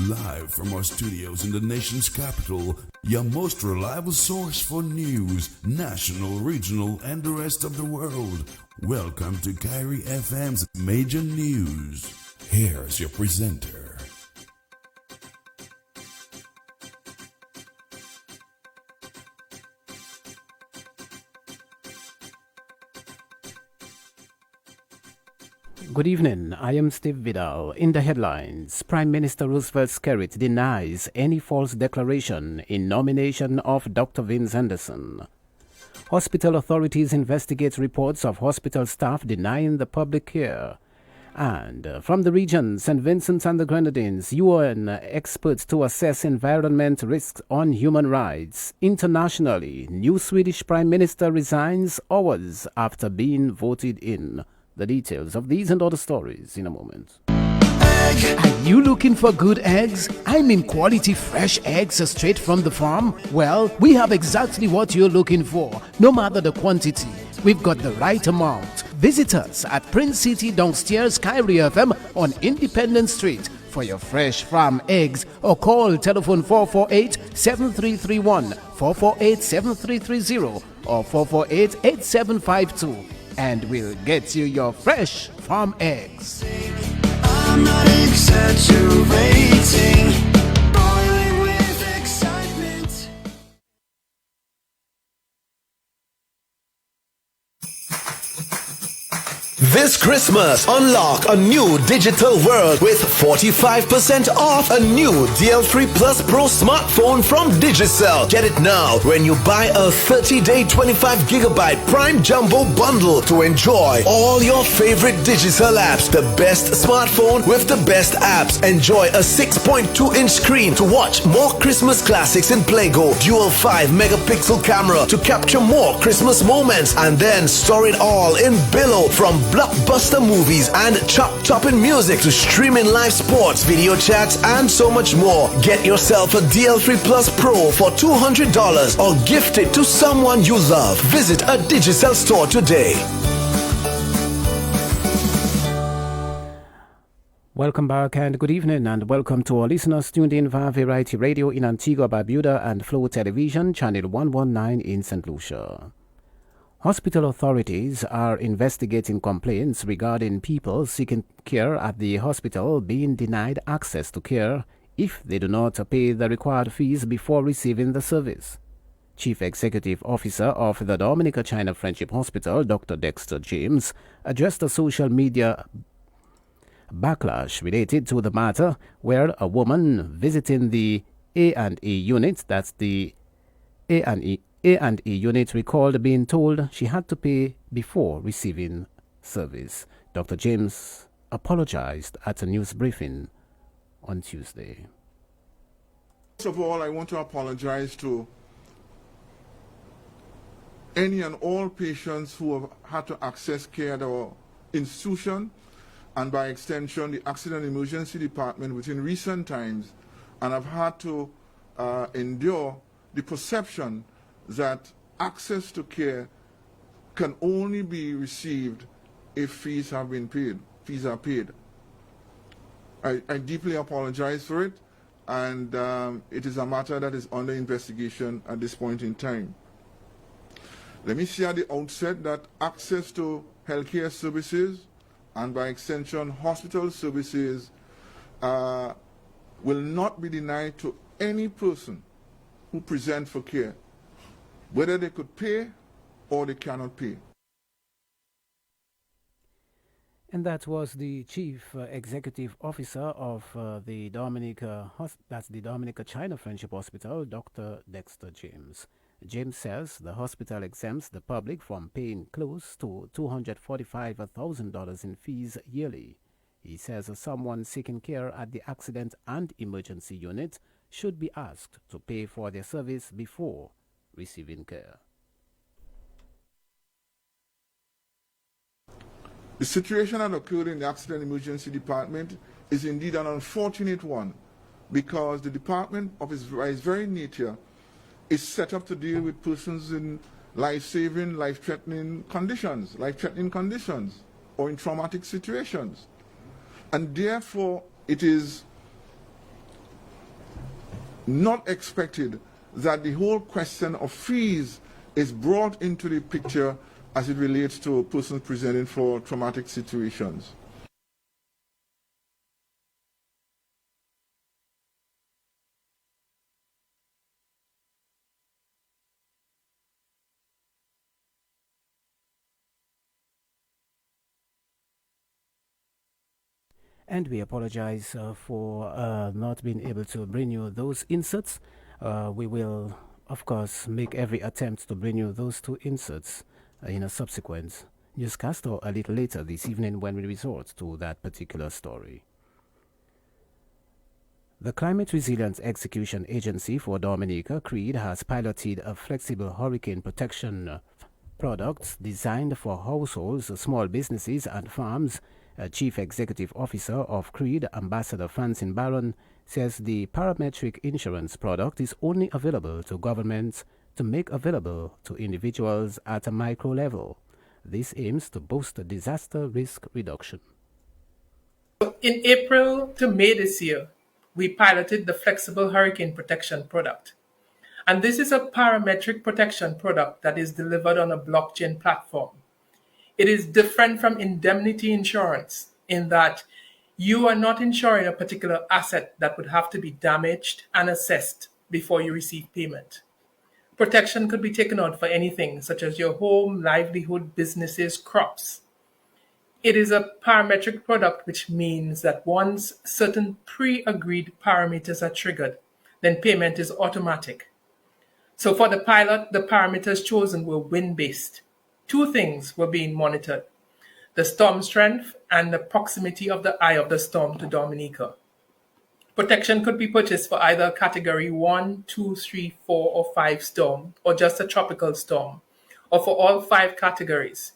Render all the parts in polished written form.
Live from our studios in the nation's capital, your most reliable source for news, national, regional, and the rest of the world. Welcome to Kairi FM's Major News. Here's your presenter. Good evening, I am Steve Vidal. In the headlines, Prime Minister Roosevelt's Kairi denies any false declaration in nomination of Dr. Vince Henderson. Hospital authorities investigate reports of hospital staff denying the public care. And from the region, St. Vincent and the Grenadines, UN experts to assess environment risks on human rights. Internationally, new Swedish Prime Minister resigns hours after being voted in. The details of these and other stories in a moment. Are you looking for good eggs? I mean quality fresh eggs straight from the farm? Well, we have exactly what you're looking for, no matter the quantity. We've got the right amount. Visit us at Prince City downstairs Kairi FM on Independence Street for your fresh farm eggs, or call telephone 448-7331, 448-7330 or 448-8752. And we'll get you your fresh farm eggs. I'm not exaggerating, boiling with excitement. This Christmas, unlock a new digital world with 45% off a new DL3 Plus Pro smartphone from Digicel. Get it now when you buy a 30-day 25GB Prime Jumbo bundle to enjoy all your favorite Digicel apps. The best smartphone with the best apps. Enjoy a 6.2-inch screen to watch more Christmas classics in Playgo. Dual 5-megapixel camera to capture more Christmas moments. And then store it all in Billo, from blockbuster movies and chop-topping music to streaming live sports, video chats, and so much more. Get yourself a DL3 Plus Pro for $200 or gift it to someone you love. Visit a Digicel store today. Welcome back and good evening, and welcome to our listeners tuned in via Variety Radio in Antigua Barbuda and Flow Television, Channel 119 in St. Lucia. Hospital authorities are investigating complaints regarding people seeking care at the hospital being denied access to care if they do not pay the required fees before receiving the service. Chief Executive Officer of the Dominica China Friendship Hospital, Dr. Dexter James, addressed a social media backlash related to the matter, where a woman visiting the A&E unit, that's the A&E unit, recalled being told she had to pay before receiving service. Dr. James apologized at a news briefing on Tuesday. First of all, I want to apologize to any and all patients who have had to access care at our institution, and by extension the Accident Emergency Department within recent times, and have had to endure the perception that access to care can only be received if fees are paid. I deeply apologize for it, and it is a matter that is under investigation at this point in time. Let me say at the outset that access to healthcare services, and by extension hospital services, will not be denied to any person who presents for care, whether they could pay or they cannot pay. And that was the Chief Executive Officer of the Dominica China Friendship Hospital, Dr. Dexter James. James says the hospital exempts the public from paying close to $245,000 in fees yearly. He says someone seeking care at the accident and emergency unit should be asked to pay for their service before receiving care. The situation that occurred in the Accident Emergency Department is indeed an unfortunate one, because the department of its very nature is set up to deal with persons in life-saving, life-threatening conditions, or in traumatic situations. And therefore, it is not expected that the whole question of fees is brought into the picture as it relates to persons presenting for traumatic situations. And we apologize for not being able to bring you those inserts. We will, of course, make every attempt to bring you those two inserts in a subsequent newscast or a little later this evening when we resort to that particular story. The Climate Resilience Execution Agency for Dominica, CREED, has piloted a flexible hurricane protection product designed for households, small businesses, and farms. Chief Executive Officer of CREED, Ambassador Francine Barron, says the parametric insurance product is only available to governments to make available to individuals at a micro level. This aims to boost disaster risk reduction. In April to May this year, we piloted the flexible hurricane protection product. And this is a parametric protection product that is delivered on a blockchain platform. It is different from indemnity insurance in that you are not insuring a particular asset that would have to be damaged and assessed before you receive payment. Protection could be taken out for anything, such as your home, livelihood, businesses, crops. It is a parametric product, which means that once certain pre-agreed parameters are triggered, then payment is automatic. So for the pilot, the parameters chosen were wind-based. Two things were being monitored: the storm strength and the proximity of the eye of the storm to Dominica. Protection could be purchased for either Category 1, 2, 3, 4, or 5 storm, or just a tropical storm, or for all 5 categories.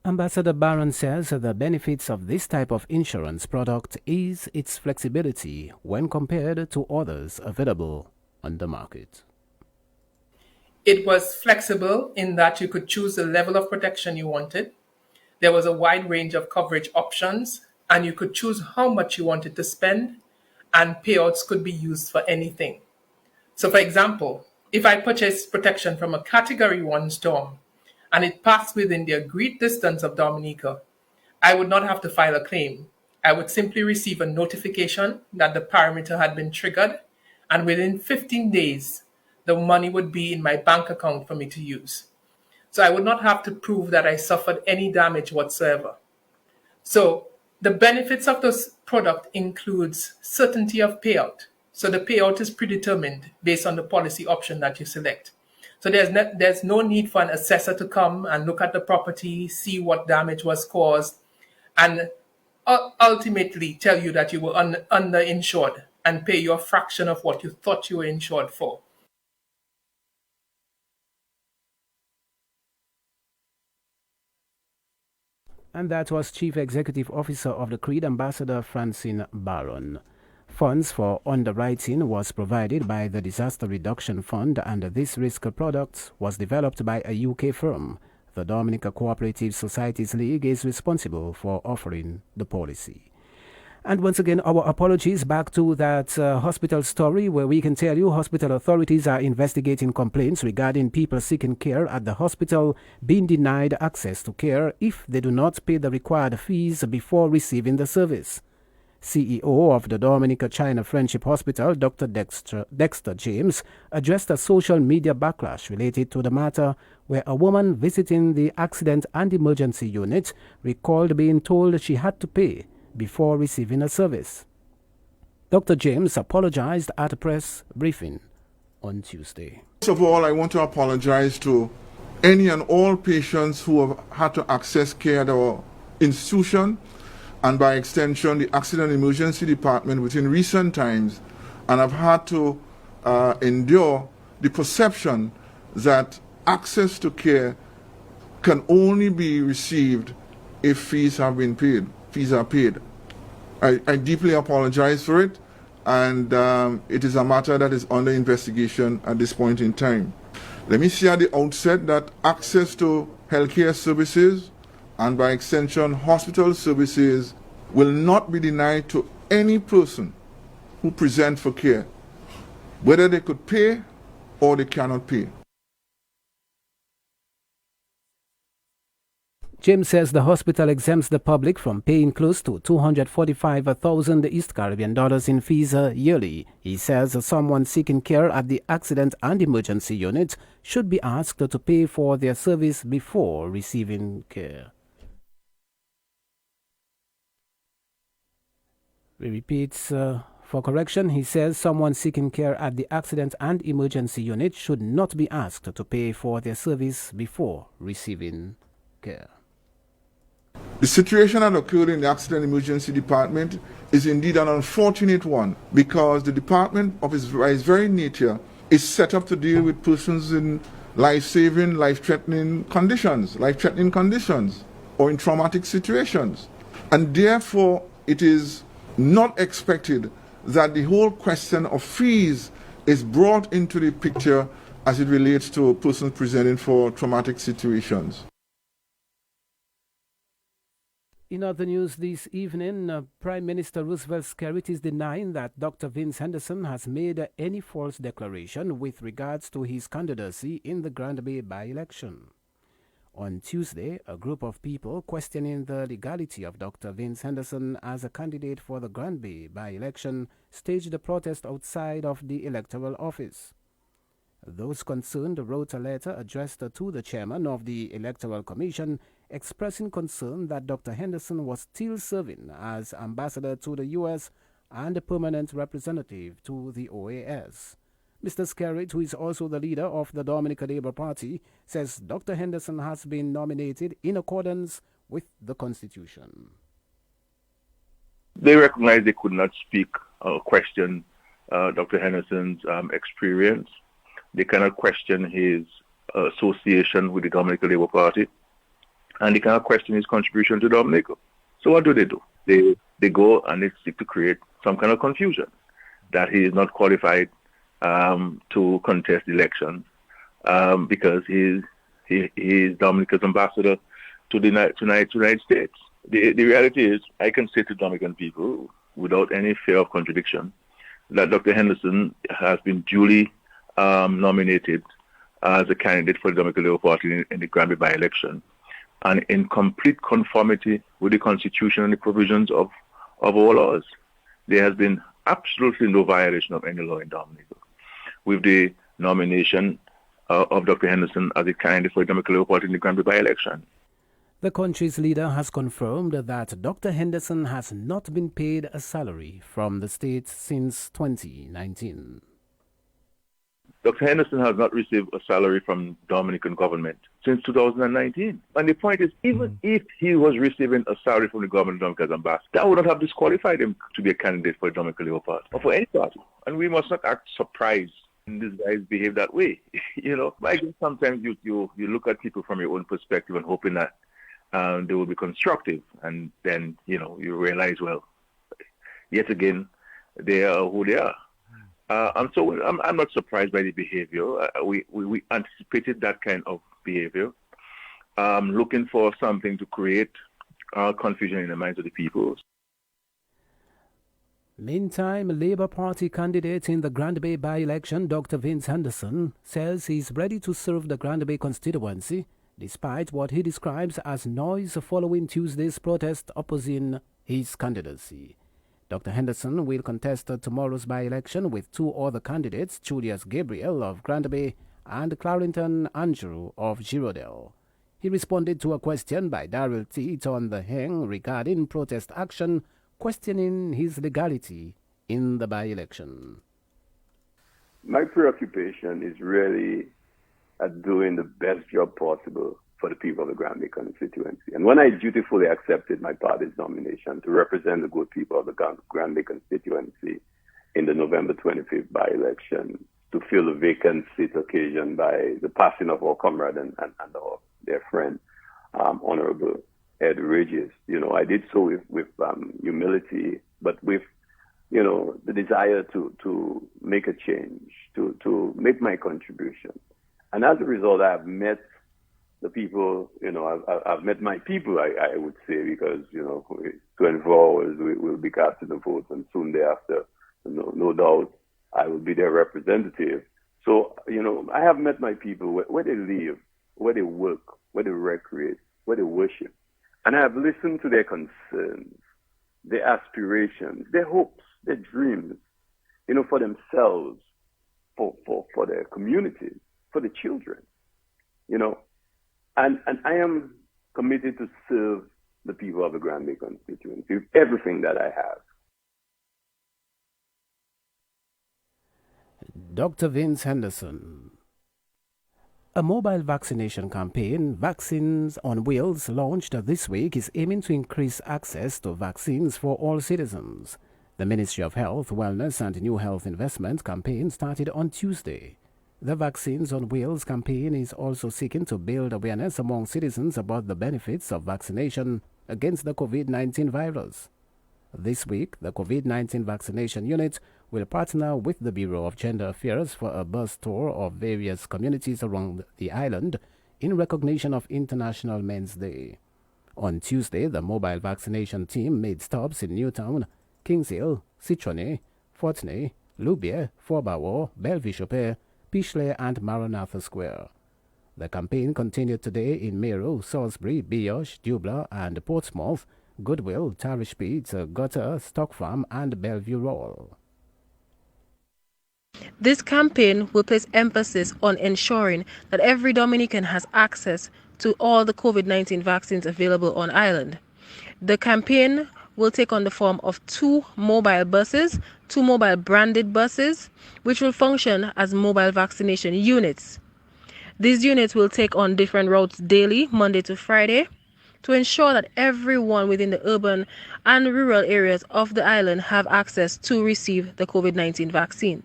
Ambassador Barron says the benefits of this type of insurance product is its flexibility when compared to others available on the market. It was flexible in that you could choose the level of protection you wanted. There was a wide range of coverage options, and you could choose how much you wanted to spend, and payouts could be used for anything. So for example, if I purchased protection from a Category 1 storm, and it passed within the agreed distance of Dominica, I would not have to file a claim. I would simply receive a notification that the parameter had been triggered, and within 15 days, the money would be in my bank account for me to use. So I would not have to prove that I suffered any damage whatsoever. So the benefits of this product includes certainty of payout. So the payout is predetermined based on the policy option that you select. So there's no need for an assessor to come and look at the property, see what damage was caused, and ultimately tell you that you were underinsured and pay you a fraction of what you thought you were insured for. And that was Chief Executive Officer of the CREED, Ambassador Francine Barron. Funds for underwriting was provided by the Disaster Reduction Fund, and this risk product was developed by a UK firm. The Dominica Cooperative Societies League is responsible for offering the policy. And once again, our apologies back to that hospital story where we can tell you hospital authorities are investigating complaints regarding people seeking care at the hospital being denied access to care if they do not pay the required fees before receiving the service. CEO of the Dominica China Friendship Hospital, Dr. Dexter James, addressed a social media backlash related to the matter where a woman visiting the accident and emergency unit recalled being told she had to pay before receiving a service. Dr. James apologized at a press briefing on Tuesday. First of all, I want to apologize to any and all patients who have had to access care at our institution, and by extension the accident emergency department within recent times, and have had to endure the perception that access to care can only be received if fees are paid. I deeply apologize for it, and it is a matter that is under investigation at this point in time. Let me say at the outset that access to healthcare services, and by extension hospital services, will not be denied to any person who present for care, whether they could pay or they cannot pay. James says the hospital exempts the public from paying close to 245,000 East Caribbean dollars in fees yearly. He says someone seeking care at the accident and emergency unit should be asked to pay for their service before receiving care. He repeats for correction, he says someone seeking care at the accident and emergency unit should not be asked to pay for their service before receiving care. The situation that occurred in the Accident Emergency Department is indeed an unfortunate one, because the department by its very nature is set up to deal with persons in life-saving, life-threatening conditions, or in traumatic situations. And therefore, it is not expected that the whole question of fees is brought into the picture as it relates to persons presenting for traumatic situations. In other news this evening, Prime Minister Roosevelt's Kairi is denying that Dr. Vince Henderson has made any false declaration with regards to his candidacy in the Grand Bay by-election. On Tuesday, a group of people questioning the legality of Dr. Vince Henderson as a candidate for the Grand Bay by-election staged a protest outside of the electoral office. Those concerned wrote a letter addressed to the chairman of the Electoral Commission expressing concern that Dr. Henderson was still serving as ambassador to the U.S. and a permanent representative to the OAS. Mr. Skerritt, who is also the leader of the Dominican Labour Party, says Dr. Henderson has been nominated in accordance with the Constitution. They recognized they could not speak or question Dr. Henderson's experience. They cannot question his association with the Dominican Labour Party. And they cannot question his contribution to Dominica. So what do? They go and they seek to create some kind of confusion that he is not qualified to contest the election because he is Dominica's ambassador to the United States. The reality is, I can say to Dominican people without any fear of contradiction that Dr. Henderson has been duly nominated as a candidate for the Dominican Labour Party in the Grand Bay by-election, and in complete conformity with the Constitution and the provisions of our laws. There has been absolutely no violation of any law in Dominica with the nomination of Dr. Henderson as a candidate for the Dominican Labour Party in the Grand Bay by-election. The country's leader has confirmed that Dr. Henderson has not been paid a salary from the state since 2019. Dr. Henderson has not received a salary from Dominican government since 2019. And the point is, even if he was receiving a salary from the government of Dominica as ambassador, that would not have disqualified him to be a candidate for the Dominican Labour Party or for any party. And we must not act surprised when these guys behave that way. I guess sometimes you look at people from your own perspective and hoping that they will be constructive. And then, you realize, well, yet again, they are who they are. And so I'm not surprised by the behavior. We anticipated that kind of behavior, looking for something to create confusion in the minds of the people. Meantime, Labour Party candidate in the Grand Bay by-election, Dr. Vince Henderson, says he's ready to serve the Grand Bay constituency, despite what he describes as noise following Tuesday's protest opposing his candidacy. Dr. Henderson will contest tomorrow's by-election with two other candidates, Julius Gabriel of Grand Bay and Clarington Andrew of Girondale. He responded to a question by Daryl Teat on the Heng regarding protest action, questioning his legality in the by-election. My preoccupation is really at doing the best job possible for the people of the Grand Bay constituency. And when I dutifully accepted my party's nomination to represent the good people of the Grand Bay constituency in the November 25th by-election to fill the vacant seat occasioned by the passing of our comrade and our dear friend, Honorable Ed Regis, I did so with humility, but with, the desire to make a change, to make my contribution. And as a result, I have met the people, I've met my people, I would say, because, 24 hours we'll be casting the vote, and soon thereafter, no doubt, I will be their representative. So, I have met my people where they live, where they work, where they recreate, where they worship. And I have listened to their concerns, their aspirations, their hopes, their dreams, for themselves, for their communities, for the children, And I am committed to serve the people of the Granby constituency with everything that I have. Dr. Vince Henderson. A mobile vaccination campaign, Vaccines on Wheels, launched this week, is aiming to increase access to vaccines for all citizens. The Ministry of Health, Wellness and New Health Investment campaign started on Tuesday. The Vaccines on Wheels campaign is also seeking to build awareness among citizens about the benefits of vaccination against the COVID-19 virus. This week, the COVID-19 vaccination unit will partner with the Bureau of Gender Affairs for a bus tour of various communities around the island in recognition of International Men's Day. On Tuesday, the mobile vaccination team made stops in Newtown, Kings Hill, Citrone, Fortney, Loubier, Forbawa, Bellevue-Chopin, Picheley and Maranatha Square. The campaign continued today in Meru, Salisbury, Bioche, Dubla and Portsmouth, Goodwill, Tarish Beach, Gutter, Stock Farm and Bellevue Roll. This campaign will place emphasis on ensuring that every Dominican has access to all the COVID-19 vaccines available on island. The campaign will take on the form of 2 mobile buses, 2 mobile branded buses, which will function as mobile vaccination units. These units will take on different routes daily, Monday to Friday, to ensure that everyone within the urban and rural areas of the island have access to receive the COVID-19 vaccine.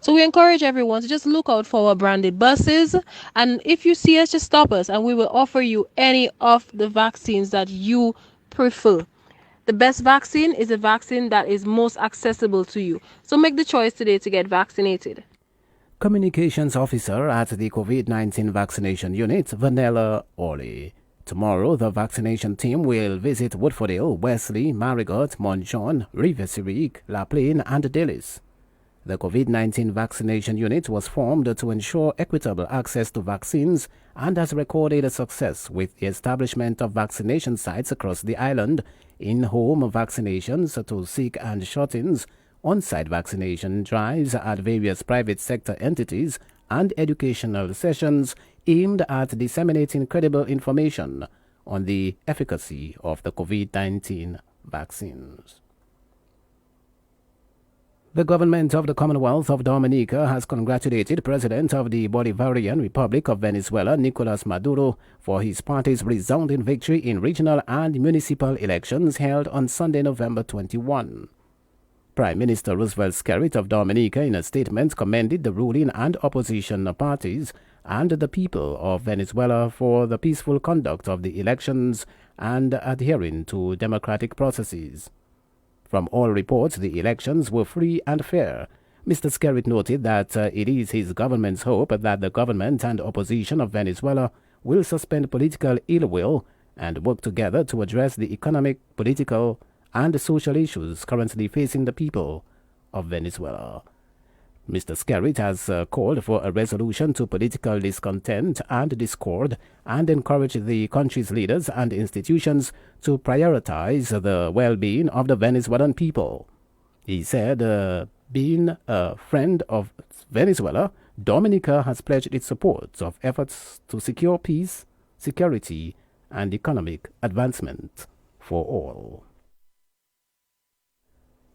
So we encourage everyone to just look out for our branded buses, and if you see us, just stop us and we will offer you any of the vaccines that you prefer. The best vaccine is a vaccine that is most accessible to you. So make the choice today to get vaccinated. Communications Officer at the COVID-19 vaccination unit, Vanilla Orley. Tomorrow, the vaccination team will visit Woodford Hill, Wesley, Marigot, Montjon, River-Syrique, La Plaine and Dillis. The COVID-19 vaccination unit was formed to ensure equitable access to vaccines and has recorded a success with the establishment of vaccination sites across the island, in-home vaccinations to sick and shut-ins, on-site vaccination drives at various private sector entities, and educational sessions aimed at disseminating credible information on the efficacy of the COVID-19 vaccines. The government of the Commonwealth of Dominica has congratulated President of the Bolivarian Republic of Venezuela, Nicolas Maduro, for his party's resounding victory in regional and municipal elections held on Sunday, November 21. Prime Minister Roosevelt Skerrit of Dominica, in a statement, commended the ruling and opposition parties and the people of Venezuela for the peaceful conduct of the elections and adhering to democratic processes. From all reports, the elections were free and fair. Mr. Skerrit noted that it is his government's hope that the government and opposition of Venezuela will suspend political ill will and work together to address the economic, political, and social issues currently facing the people of Venezuela. Mr. Skerrit has called for a resolution to political discontent and discord and encouraged the country's leaders and institutions to prioritize the well-being of the Venezuelan people. He said, being a friend of Venezuela, Dominica has pledged its support of efforts to secure peace, security, and economic advancement for all.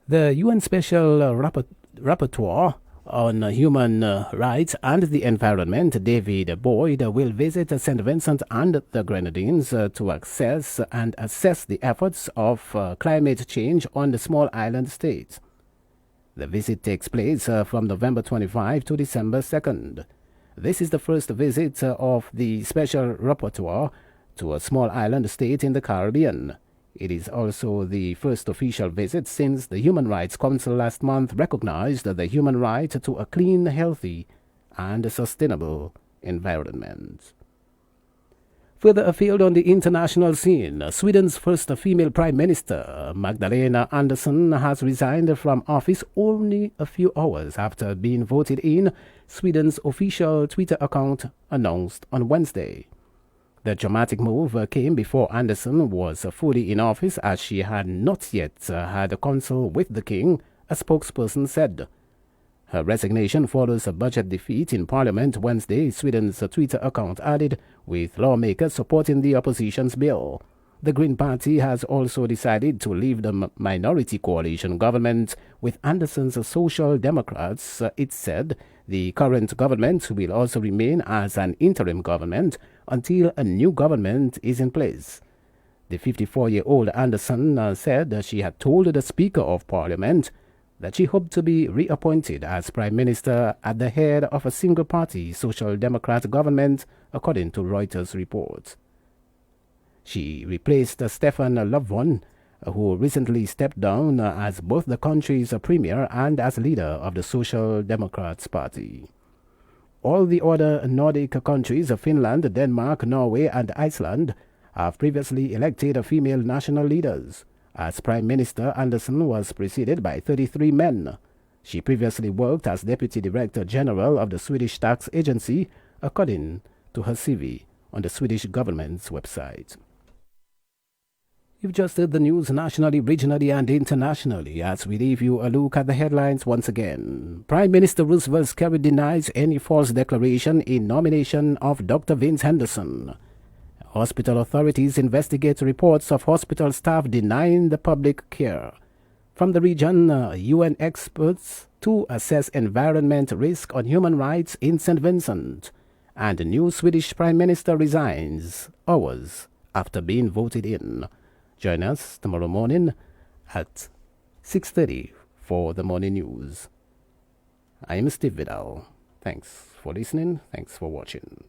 The UN Special Rapporteur on Human Rights and the Environment, David Boyd, will visit St. Vincent and the Grenadines to access and assess the efforts of climate change on the small island state. The visit takes place from November 25 to December 2nd. This is the first visit of the Special Rapporteur to a small island state in the Caribbean. It is also the first official visit since the Human Rights Council last month recognized the human right to a clean, healthy, and sustainable environment. Further afield on the international scene, Sweden's first female Prime Minister, Magdalena Andersson, has resigned from office only a few hours after being voted in, Sweden's official Twitter account announced on Wednesday. The dramatic move came before Andersson was fully in office, as she had not yet had a council with the king, a spokesperson said. Her resignation follows a budget defeat in Parliament Wednesday, Sweden's Twitter account added, with lawmakers supporting the opposition's bill. The Green Party has also decided to leave the minority coalition government with Andersson's Social Democrats. It said the current government will also remain as an interim government until a new government is in place. The 54-year-old Andersson said she had told the Speaker of Parliament that she hoped to be reappointed as Prime Minister at the head of a single-party Social Democrat government, according to Reuters report. She replaced Stefan Löfven, who recently stepped down as both the country's premier and as leader of the Social Democrats Party. All the other Nordic countries, Finland, Denmark, Norway, and Iceland, have previously elected female national leaders. As Prime Minister, Andersson was preceded by 33 men. She previously worked as Deputy Director General of the Swedish Tax Agency, according to her CV on the Swedish government's website. You've just heard the news nationally, regionally, and internationally as we leave you a look at the headlines once again. Prime Minister Roosevelt's Kerry denies any false declaration in nomination of Dr. Vince Henderson. Hospital authorities investigate reports of hospital staff denying the public care. From the region, UN experts to assess environment risk on human rights in St. Vincent. And the new Swedish Prime Minister resigns hours after being voted in. Join us tomorrow morning at 6:30 for the morning news. I am Steve Vidal. Thanks for listening. Thanks for watching.